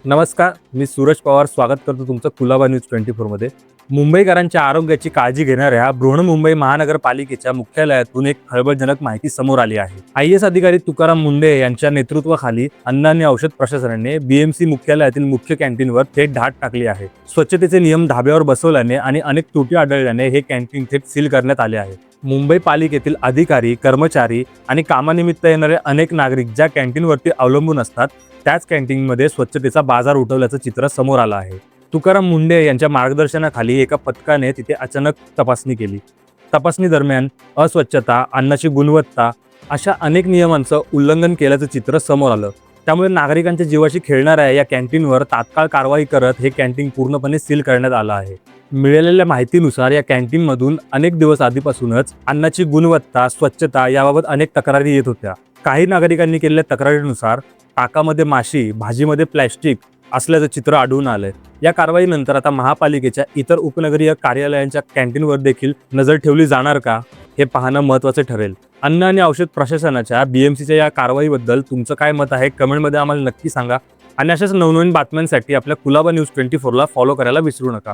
नमस्कार, मी सूरज पवार स्वागत करतो तुमचं कुलाबा न्यूज 24 मध्ये. मुंबईकरांच्या आरोग्याची काळजी घेणाऱ्या बृहन्मुंबई महानगरपालिकेच्या मुख्यालयातून एक खळबळजनक माहिती समोर आली आहे. IAS अधिकारी तुकाराम मुंढे यांच्या नेतृत्वाखाली अन्न आणि औषध प्रशासनाने BMC मुख्यालयातील मुख्य कॅन्टीनवर थेट धाड टाकली आहे. स्वच्छतेचे नियम धाब्यावर बसवल्याने आणि अनेक त्रुटी आढळल्याने हे कॅन्टीन थेट सील करण्यात आले आहे. मुंबई पालिकेतील अधिकारी, कर्मचारी आणि कामानिमित्त येणारे अनेक नागरिक ज्या कॅन्टीनवरती अवलंबून असतात त्याच कॅन्टीनमध्ये स्वच्छतेचा बाजार उठवल्याचं चित्र समोर आलं आहे. तुकाराम मुंढे यांच्या मार्गदर्शनाखाली एका पथकाने तिथे अचानक तपासणी केली. तपासणी दरम्यान अस्वच्छता, अन्नाची गुणवत्ता अशा अनेक नियमांचं उल्लंघन केल्याचं चित्र समोर आलं. त्यामुळे नागरिकांच्या जीवाशी खेळणाऱ्या या कॅन्टीनवर तात्काळ कारवाई करत हे कॅन्टीन पूर्णपणे सील करण्यात आलं आहे. मिळालेल्या माहितीनुसार या कॅन्टीनमधून अनेक दिवस आधीपासूनच अन्नाची गुणवत्ता, स्वच्छता याबाबत अनेक तक्रारी येत होत्या. काही नागरिकांनी केलेल्या तक्रारीनुसार ताकामध्ये माशी, भाजीमध्ये प्लॅस्टिक असल्याचं चित्र आढळून आलंय. या कारवाईनंतर आता महापालिकेच्या इतर उपनगरीय कार्यालयांच्या कॅन्टीनवर देखील नजर ठेवली जाणार का, हे पाहणं महत्त्वाचं ठरेल. अन्न आणि औषध प्रशासनाच्या BMCच्या या कारवाईबद्दल तुमचं काय मत आहे कमेंटमध्ये आम्हाला नक्की सांगा. आणि अशाच नवनवीन बातम्यांसाठी आपल्या कुलाबा न्यूज 24ला फॉलो करायला विसरू नका.